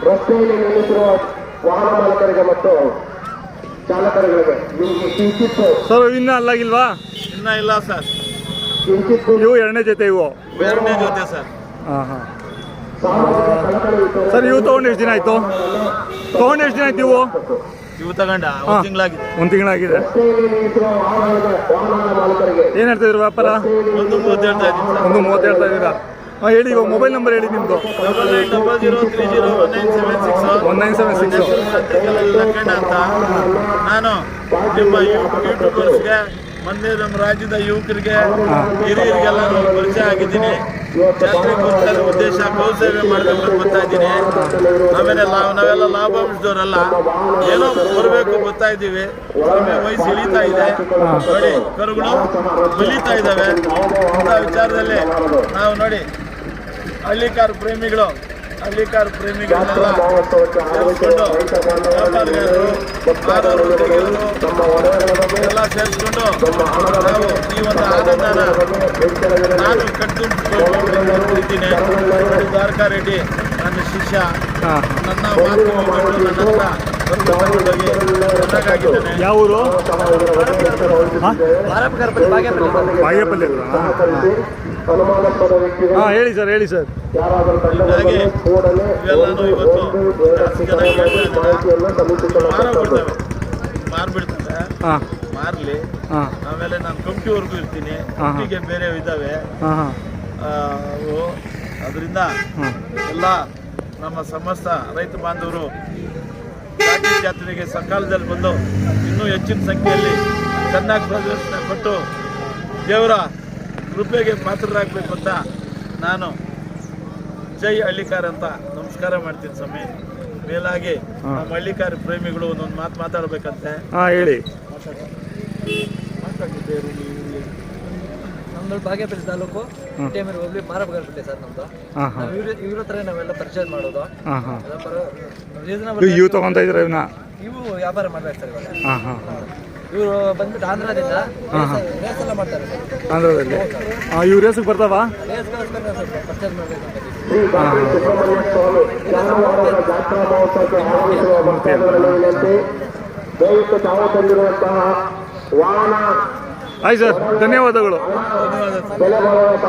ರಸ್ತೆಯಲ್ಲಿ ನಿಲ್ಲಿಸಿರುವ ವಾಹನ ಮಾಲಕರಿಗೆ ಮತ್ತು ಚಾಲಕರಿಗೆ ನಿಮಗೆ ಕಿಂಚಿತ್ ಸರ್ ಇನ್ನೂ ಅಲ್ಲಾಗಿಲ್ವಾ? ಇನ್ನೂ ಇಲ್ಲ ಸರ್. ಕಿಂಚಿತ್ ಇವು ಎರಡನೇ ಜೊತೆ ಇವು. ಎರಡನೇ ಜೊತೆ ಸರ್. ಹಾಂ ಹಾಂ ಸರ್ ಇವು ತೊಗೊಂಡು ಎಷ್ಟು ದಿನ ಆಯಿತು? ತೊಗೊಂಡು ಎಷ್ಟು ದಿನ ಆಯ್ತು ಇವು? ಇವು ತಗೊಂಡ ಒಂದು ತಿಂಗಳಾಗಿದೆ. ಒಂದು ತಿಂಗಳಾಗಿದೆ. ರಸ್ತೆಯಲ್ಲಿ ನಿಲ್ಲಿಸಿರುವ ವಾಹನ ಮಾಲಕರಿಗೆ ಏನು ಹೇಳ್ತಾಯಿದ್ರು ವ್ಯಾಪಾರ? 1.30 ಹೇಳ್ತಾ ಇದ್ದೀನಿ ಸರ್. 1.30 ಹೇಳ್ತಾ ಇದ್ದೀರಾ? ಹಾಂ ಹೇಳಿ, ಇವಾಗ ಮೊಬೈಲ್ ನಂಬರ್ ಹೇಳಿ ನಿಮ್ಮದು. 8800301976 ಅಂತ. ನಾನು ನಿಮ್ಮ ಯೂಟ್ಯೂಬರ್ಸ್ಗೆ ಮೊನ್ನೆ ನಮ್ಮ ರಾಜ್ಯದ ಯುವಕರಿಗೆ ಹಿರಿಯರಿಗೆಲ್ಲ ಪರಿಚಯ ಆಗಿದ್ದೀನಿ. ಜಾತ್ರೆ ಕೂರಿಸಿದ ಉದ್ದೇಶ ಗೌಸೇವೆ ಮಾಡಬೇಕು ಅಂತ ಬರ್ತಾ ಇದ್ದೀನಿ. ಆಮೇಲೆ ನಾವೆಲ್ಲ ಲಾಭಾಂಶದವರಲ್ಲ, ಏನೋ ಬರಬೇಕು ಬರ್ತಾ ಇದ್ದೀವಿ. ವಯಸ್ಸು ಇಳಿತಾ ಇದೆ ನೋಡಿ, ಕರುಗಳು ಬಲಿತಾ ಇದ್ದಾವೆ. ಇಂಥ ವಿಚಾರದಲ್ಲಿ ನಾವು ನೋಡಿ ಹಳ್ಳಿಕಾರ ಪ್ರೇಮಿಗಳನ್ನೆಲ್ಲ ಸೇರಿಸ್ಕೊಂಡು ವ್ಯಾಪಾರಿಗಳು ಎಲ್ಲ ಸೇರಿಸ್ಕೊಂಡು ನಾವು ಈ ಒಂದು ಆನಂದನ ನಾನು ಕಟ್ಟಿದ್ದೀನಿ. ದ್ವಾರಕಾ ರೆಡ್ಡಿ ನನ್ನ ಶಿಷ್ಯ, ನನ್ನ ಮಾತು ನನ್ನ ಹತ್ರ ಚೆನ್ನಾಗಿದ್ದೇನೆ. ಯಾವ ಊರು? ಬಾಗೇಪಲ್ಲಿ. ಹಾಂ ಹೇಳಿ ಸರ್, ಹೇಳಿ ಸರ್. ಹೀಗಾಗಿ ಇವೆಲ್ಲನೂ ಇವತ್ತು ಜಾಸ್ತಿ ಜನ ಮಾರ್ಬಿಡ್ತಾರೆ. ಮಾರಲಿ. ಆಮೇಲೆ ನಾನು ಕಂಪ್ನಿವರೆಗೂ ಇರ್ತೀನಿ. ಕಂಪ್ನಿಗೆ ಬೇರೆ ಇದ್ದಾವೆ ಅವು. ಅದರಿಂದ ಎಲ್ಲ ನಮ್ಮ ಸಮಸ್ತ ರೈತ ಬಾಂಧವರು ರಾಜ್ಯ ಜಾತ್ರೆಗೆ ಸಕಾಲದಲ್ಲಿ ಬಂದು ಇನ್ನೂ ಹೆಚ್ಚಿನ ಸಂಖ್ಯೆಯಲ್ಲಿ ಚೆನ್ನಾಗಿ ಪ್ರದರ್ಶನ ಕೊಟ್ಟು ದೇವರ ಕೃಪೆಗೆ ಪಾತ್ರರಾಗಬೇಕು ಅಂತ ನಾನು ಜೈ ಹಳ್ಳಿಕಾರ ಅಂತ ನಮಸ್ಕಾರ ಮಾಡ್ತೀನಿ ಸ್ವಾಮಿ. ಮೇಲಾಗಿ ನಮ್ಮ ಹಳ್ಳಿಕಾರ ಪ್ರೇಮಿಗಳು ಒಂದೊಂದು ಮಾತು ಮಾತಾಡ್ಬೇಕಂತೆ. ಹೇಳಿ. ನಮ್ದು ಬಾಗೇಪಲ್ಲಿ ತಾಲೂಕು ಟೇಮರಿ ಹೋಗ್ಲಿ ಮಾರಬಗಾರಪೇಟೆ ಸರ್ ನಮ್ದು. ಇವ್ರ ಹತ್ರ ನಾವೆಲ್ಲ ಪರ್ಚೇಸ್ ಮಾಡೋದು. ಇವು ತಗೊಂತ ಇದ್ರ ಇವನ್ನ ಇವು ವ್ಯಾಪಾರ ಮಾಡ್ಬೇಕು ಸರ್ ಇವಾಗ. ಇವರು ಬಂದ್ಬಿಟ್ಟು ಆಂಧ್ರದಿಂದ ರೇಸ್ ಎಲ್ಲ ಮಾಡ್ತಾರೆ ಸರ್. ಆಂಧ್ರದಲ್ಲಿ ಇವ್ರ ರೇಸಿಗೆ ಬರ್ತಾವ? ರೇಸ್ಗೋಸ್ಕರ ಸ್ವಲ್ಪ ಪರ್ಚೇಸ್ ಮಾಡಬೇಕಂತ. ಸುಬ್ರಹ್ಮಣ್ಯ ಸ್ವಾಮಿ ಜಾನುವಾರುಗಳ ಜಾತ್ರಾ ಮಹೋತ್ಸವಕ್ಕೆ ಆಗಮಿಸುವ ಭಕ್ತಾದಿಗಳಲ್ಲಿ ವಿನಂತಿ, ದಯವಿಟ್ಟು ತಾವು ತಂದಿರುವಂತಹ ವಾಹನ ಆಯ್ತು ಸರ್, ಧನ್ಯವಾದಗಳು. ಬೆಲೆ ಬಾಳುವ